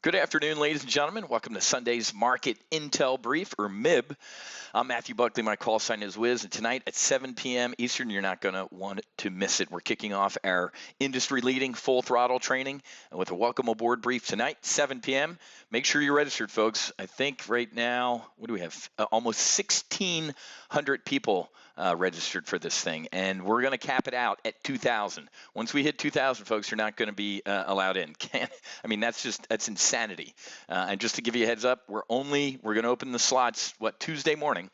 Good afternoon, ladies and gentlemen. Welcome to Sunday's Market Intel Brief, or MIB. I'm Matthew Buckley. My call sign is Wiz. And tonight at 7 p.m. Eastern, you're not going to want to miss it. We're kicking off our industry-leading full throttle training with a welcome aboard brief tonight, 7 p.m. Make sure you're registered, folks. I think right now, what do we have? Almost 1,600 people registered for this thing. And we're going to cap it out at 2,000. Once we hit 2,000, folks, you're not going to be allowed in. That's insanity. And just to give you a heads up, we're going to open the slots, Tuesday morning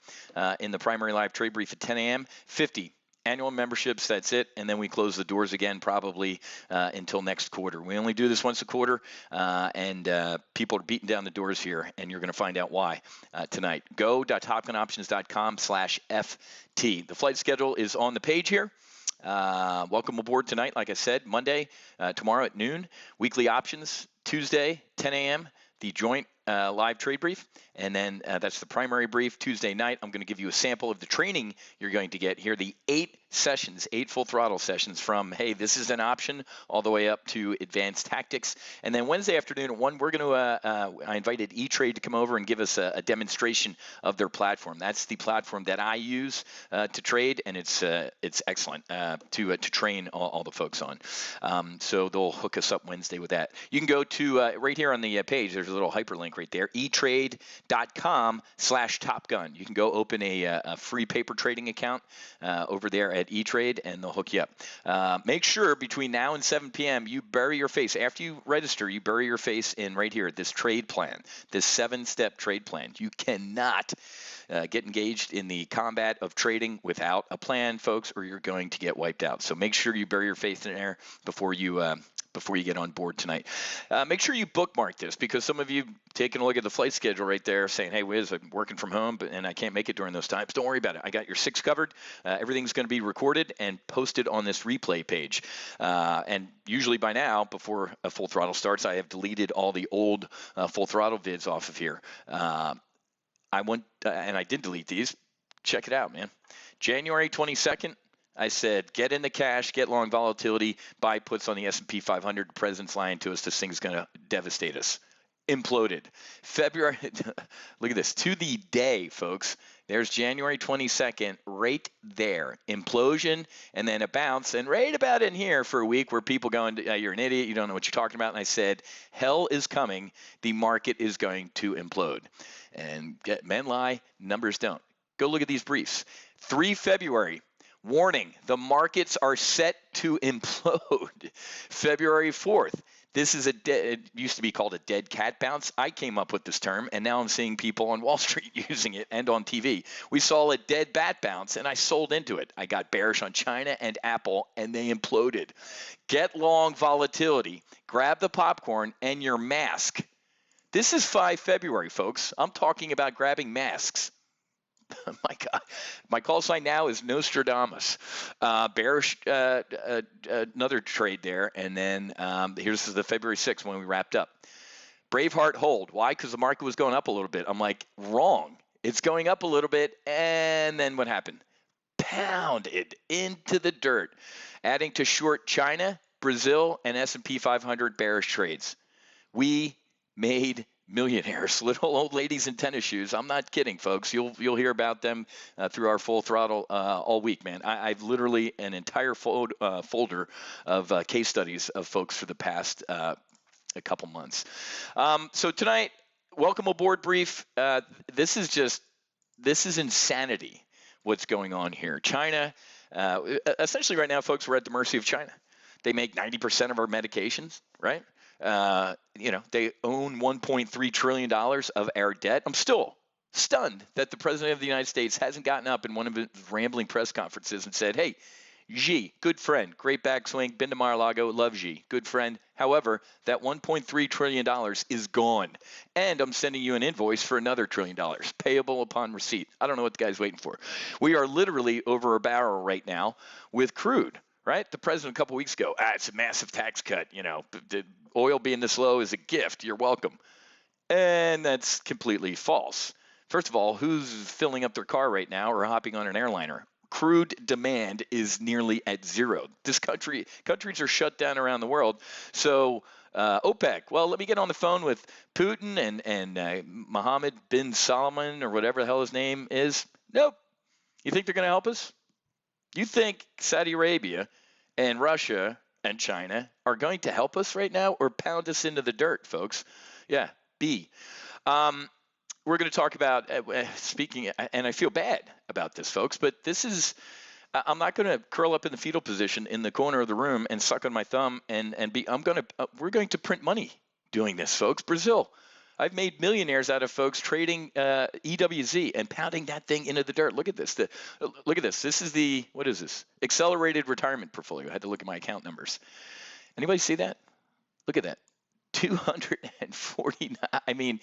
in the primary live trade brief at 10 a.m. 50 annual memberships, that's it. And then we close the doors again probably until next quarter. We only do this once a quarter, and people are beating down the doors here, and you're going to find out why tonight. Go.topgunoptions.com/FT. The flight schedule is on the page here. Welcome aboard tonight, like I said, Monday, tomorrow at noon. Weekly options, Tuesday, 10 a.m., the joint live trade brief. And then that's the primary brief. Tuesday night, I'm going to give you a sample of the training you're going to get here, the 8 full throttle sessions from, hey, this is an option, all the way up to advanced tactics. And then Wednesday afternoon at 1, we're going to, I invited E-Trade to come over and give us a demonstration of their platform. That's the platform that I use to trade, and it's excellent to train all the folks on. So they'll hook us up Wednesday with that. You can go to right here on the page, there's a little hyperlink right there, etrade.com/topgun. You can go open a free paper trading account over there at E-Trade, and they'll hook you up. Make sure between now and 7 p.m. you bury your face. After you register, you bury your face in right here, this trade plan, this 7-step trade plan. You cannot get engaged in the combat of trading without a plan, folks, or you're going to get wiped out. So make sure you bury your face in there before you get on board tonight. Make sure you bookmark this, because some of you taking a look at the flight schedule right there saying, hey, Wiz, I'm working from home and I can't make it during those times. Don't worry about it. I got your 6 covered. Everything's going to be recorded and posted on this replay page. And usually by now, before a full throttle starts, I have deleted all the old full throttle vids off of here. And I did delete these. Check it out, man. January 22nd. I said, get in the cash, get long volatility, buy puts on the S&P 500. The president's lying to us. This thing's going to devastate us. Imploded. February, look at this, to the day, folks. There's January 22nd, right there. Implosion, and then a bounce, and right about in here for a week where people going, you're an idiot, you don't know what you're talking about. And I said, hell is coming. The market is going to implode. And men lie, numbers don't. Go look at these briefs. 3 February. Warning, the markets are set to implode. February 4th. This is it used to be called a dead cat bounce. I came up with this term, and now I'm seeing people on Wall Street using it and on TV. We saw a dead bat bounce, and I sold into it. I got bearish on China and Apple, and they imploded. Get long volatility. Grab the popcorn and your mask. This is 5 February, folks. I'm talking about grabbing masks. My God, my call sign now is Nostradamus. Bearish, another trade there, and then here's the February 6th when we wrapped up. Braveheart hold. Why? Because the market was going up a little bit. I'm like, wrong. It's going up a little bit, and then what happened? Pounded into the dirt, adding to short China, Brazil, and S&P 500 bearish trades. We made millionaires, little old ladies in tennis shoes. I'm not kidding, folks. You'll hear about them through our full throttle all week, man. I've literally an entire folder of case studies of folks for the past a couple months. So tonight, welcome aboard brief. This is insanity what's going on here. China, essentially right now, folks, we're at the mercy of China. They make 90% of our medications, right? They own $1.3 trillion of our debt. I'm still stunned that the president of the United States hasn't gotten up in one of his rambling press conferences and said, hey, Xi, good friend, great backswing, been to Mar-a-Lago, love Xi, good friend. However, that $1.3 trillion is gone. And I'm sending you an invoice for another $1 trillion, payable upon receipt. I don't know what the guy's waiting for. We are literally over a barrel right now with crude. Right? The president a couple weeks ago, it's a massive tax cut. The oil being this low is a gift. You're welcome. And that's completely false. First of all, who's filling up their car right now or hopping on an airliner? Crude demand is nearly at zero. Countries are shut down around the world. So OPEC. Well, let me get on the phone with Putin and Mohammed bin Salman or whatever the hell his name is. Nope. You think they're going to help us? You think Saudi Arabia and Russia and China are going to help us right now or pound us into the dirt, folks? Yeah, B. We're going to talk about speaking, and I feel bad about this, folks, but this is, I'm not going to curl up in the fetal position in the corner of the room and suck on my thumb we're going to print money doing this, folks. Brazil. I've made millionaires out of folks trading EWZ and pounding that thing into the dirt. Look at this. Look at this. This is what is this? Accelerated retirement portfolio. I had to look at my account numbers. Anybody see that? Look at that. 249. I mean,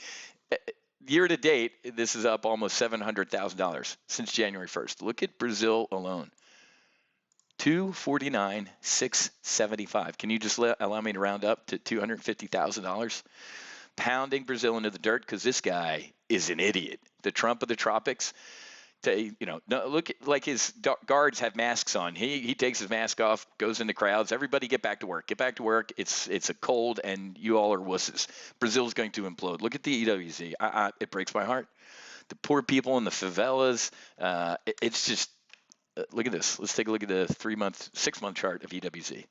year to date, this is up almost $700,000 since January 1st. Look at Brazil alone. 249,675. Can you just allow me to round up to $250,000? Pounding Brazil into the dirt because this guy is an idiot. The Trump of the tropics. Look, like his guards have masks on. He takes his mask off, goes into crowds. Everybody get back to work. Get back to work. It's a cold, and you all are wusses. Brazil's going to implode. Look at the EWZ. It breaks my heart. The poor people in the favelas. It's just look at this. Let's take a look at the 6-month chart of EWZ.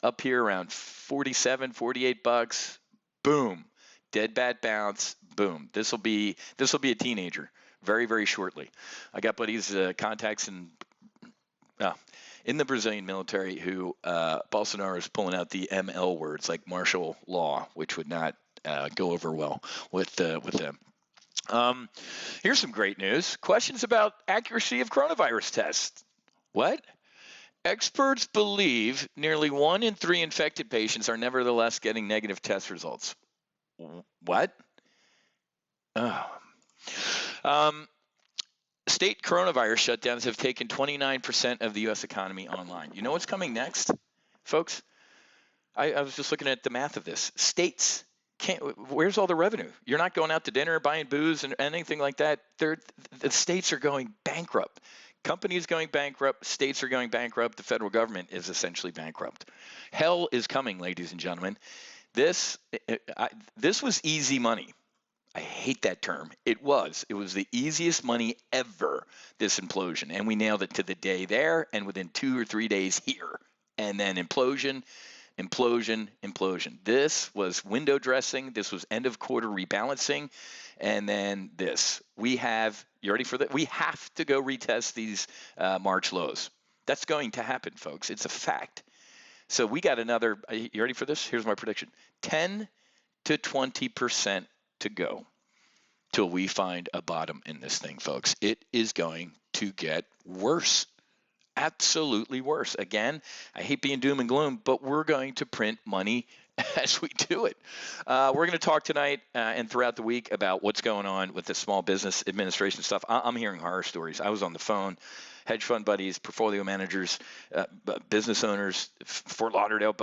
Up here around 47, 48 bucks. Boom. Dead bat bounce, boom. This will be a teenager very, very shortly. I got buddies, contacts in the Brazilian military who Bolsonaro is pulling out the ML words like martial law, which would not go over well with them. Here's some great news. Questions about accuracy of coronavirus tests. What? Experts believe nearly 1 in 3 infected patients are nevertheless getting negative test results. What? Oh. State coronavirus shutdowns have taken 29% of the U.S. economy online. You know what's coming next, folks? I was just looking at the math of this. States can't. Where's all the revenue? You're not going out to dinner, buying booze, and anything like that. The states are going bankrupt. Companies going bankrupt. States are going bankrupt. The federal government is essentially bankrupt. Hell is coming, ladies and gentlemen. This was easy money. I hate that term. It was the easiest money ever, this implosion. And we nailed it to the day there and within 2 or 3 days here. And then implosion. This was window dressing. This was end of quarter rebalancing. And then this. You ready for that? We have to go retest these March lows. That's going to happen, folks. It's a fact. So we got another, you ready for this? Here's my prediction. 10 to 20% to go till we find a bottom in this thing, folks. It is going to get worse. Absolutely worse. Again, I hate being doom and gloom, but we're going to print money as we do it. We're going to talk tonight and throughout the week about what's going on with the Small Business Administration stuff. I'm hearing horror stories. I was on the phone. Hedge fund buddies, portfolio managers, business owners, Fort Lauderdale,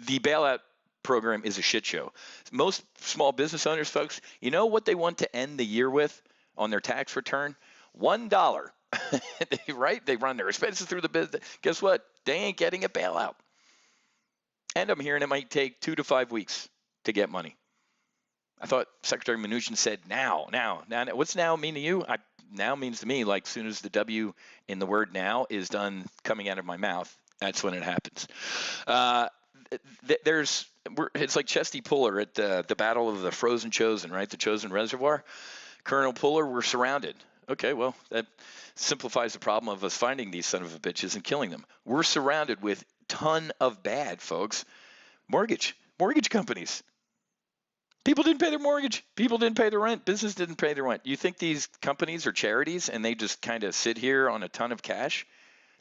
the bailout program is a shit show. Most small business owners, folks, you know what they want to end the year with on their tax return? $1. Right? They run their expenses through the business. Guess what? They ain't getting a bailout. And I'm hearing it might take 2 to 5 weeks to get money. I thought Secretary Mnuchin said now. What's now mean to you? Now means to me like soon as the W in the word now is done coming out of my mouth, that's when it happens. It's like Chesty Puller at the Battle of the Frozen Chosen, right? The Chosen Reservoir. Colonel Puller, we're surrounded. Okay, well, that simplifies the problem of us finding these son of a bitches and killing them. We're surrounded with ton of bad, folks. Mortgage companies. People didn't pay their mortgage. People didn't pay their rent. Business didn't pay their rent. You think these companies are charities and they just kind of sit here on a ton of cash?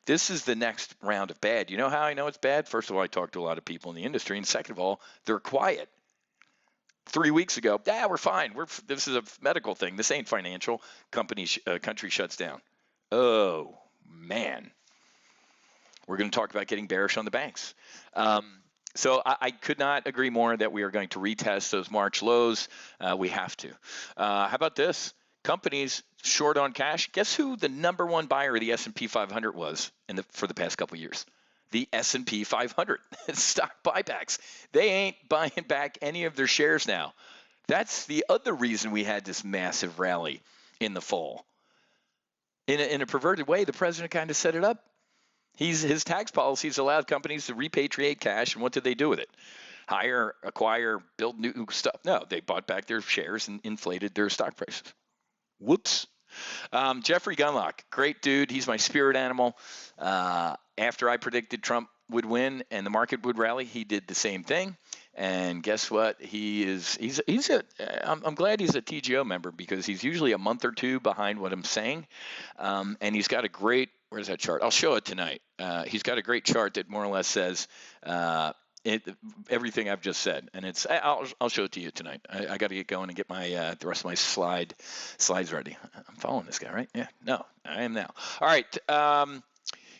This is the next round of bad. You know how I know it's bad? First of all, I talk to a lot of people in the industry. And second of all, they're quiet. 3 weeks ago, we're fine. This is a medical thing. This ain't financial. Country shuts down. Oh, man. We're going to talk about getting bearish on the banks. So I could not agree more that we are going to retest those March lows. We have to. How about this? Companies short on cash. Guess who the number one buyer of the S&P 500 was for the past couple of years? the S&P 500 stock buybacks. They ain't buying back any of their shares now. That's the other reason we had this massive rally in the fall. In a perverted way, the president kind of set it up. His tax policies allowed companies to repatriate cash, and what did they do with it? Hire, acquire, build new stuff. No, they bought back their shares and inflated their stock prices. Whoops. Jeffrey Gunlock, great dude. He's my spirit animal. After I predicted Trump would win and the market would rally, he did the same thing. And guess what? I'm glad he's a TGO member, because he's usually a month or two behind what I'm saying. And he's got a great, where's that chart? I'll show it tonight. He's got a great chart that more or less says everything I've just said, and I'll show it to you tonight. I got to get going and get my the rest of my slides ready. I'm following this guy, right? Yeah, no, I am now. All right,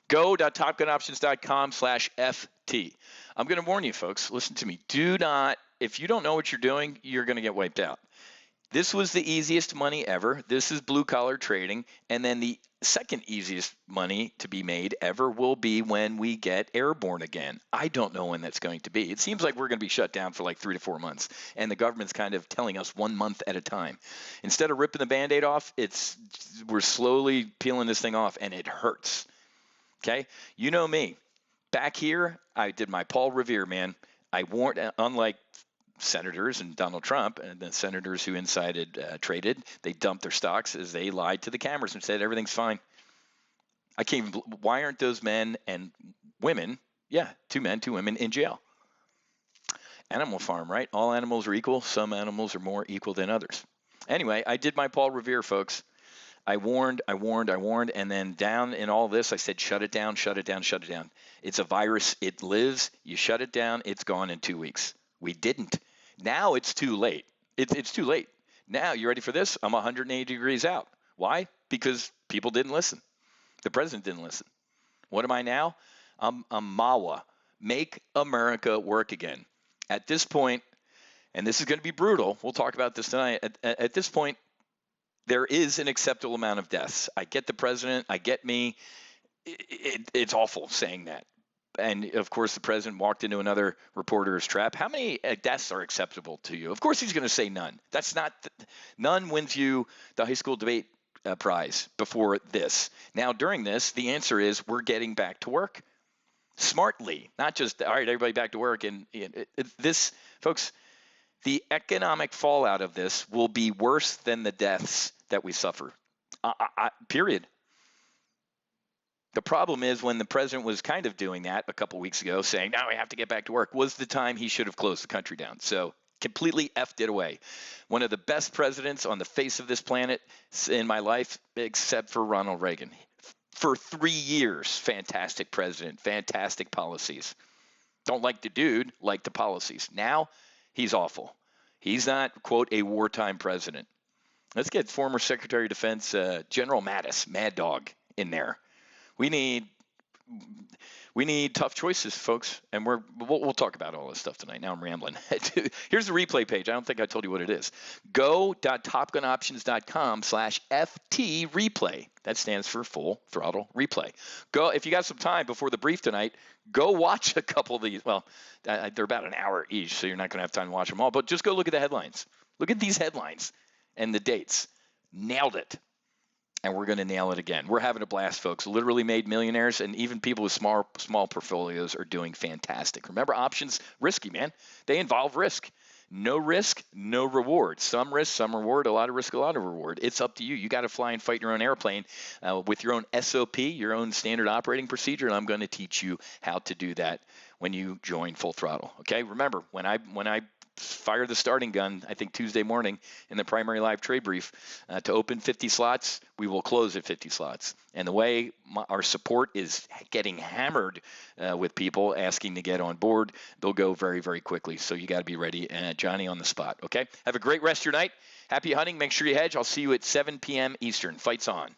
go.topgunoptions.com/FT. I'm going to warn you, folks. Listen to me. Do not, if you don't know what you're doing, you're going to get wiped out. This was the easiest money ever. This is blue collar trading, and then the second easiest money to be made ever will be when we get airborne again. I don't know when that's going to be. It seems like we're going to be shut down for like 3 to 4 months, and the government's kind of telling us 1 month at a time. Instead of ripping the Band-Aid off, we're slowly peeling this thing off, and it hurts. Okay? You know me. Back here, I did my Paul Revere, man. I warned, unlike senators and Donald Trump and the senators who traded, they dumped their stocks as they lied to the cameras and said everything's fine. I can't even, why aren't those men and women, 2 men, 2 women in jail? Animal Farm, right? All animals are equal. Some animals are more equal than others. Anyway, I did my Paul Revere, folks. I warned, and then down in all this, I said, shut it down, shut it down, shut it down. It's a virus. It lives. You shut it down, it's gone in 2 weeks. We didn't. Now it's too late. It's too late. Now, you ready for this? I'm 180 degrees out. Why? Because people didn't listen. The president didn't listen. What am I now? I'm MAWA. Make America work again. At this point, and this is going to be brutal, we'll talk about this tonight. At this point, there is an acceptable amount of deaths. I get the president. I get me. It's awful saying that. And, of course, the president walked into another reporter's trap. How many deaths are acceptable to you? Of course he's going to say none. None wins you the high school debate prize before this. Now, during this, the answer is we're getting back to work smartly, not just, all right, everybody back to work. And this, folks, the economic fallout of this will be worse than the deaths that we suffer, period. The problem is when the president was kind of doing that a couple weeks ago, saying, now we have to get back to work, was the time he should have closed the country down. So completely effed it away. One of the best presidents on the face of this planet in my life, except for Ronald Reagan. For 3 years, fantastic president, fantastic policies. Don't like the dude, like the policies. Now, he's awful. He's not, quote, a wartime president. Let's get former Secretary of Defense General Mattis, Mad Dog, in there. We need tough choices, folks, and we'll talk about all this stuff tonight. Now I'm rambling. Here's the replay page. I don't think I told you what it is. Go.topgunoptions.com/FT replay. That stands for Full Throttle Replay. Go if you got some time before the brief tonight. Go watch a couple of these. Well, they're about an hour each, so you're not going to have time to watch them all. But just go look at the headlines. Look at these headlines and the dates. Nailed it. And we're going to nail it again. We're having a blast, folks. Literally made millionaires, and even people with small portfolios are doing fantastic. Remember, options, risky, man. They involve risk. No risk, no reward. Some risk, some reward, a lot of risk, a lot of reward. It's up to you. You got to fly and fight your own airplane with your own SOP, your own standard operating procedure, and I'm going to teach you how to do that when you join Full Throttle. Okay? Remember, when I fire the starting gun, I think Tuesday morning in the primary live trade brief, to open 50 slots, we will close at 50 slots. And the way our support is getting hammered with people asking to get on board, they'll go very, very quickly. So you got to be ready. Johnny on the spot. Okay? Have a great rest of your night. Happy hunting. Make sure you hedge. I'll see you at 7 p.m. Eastern. Fights on.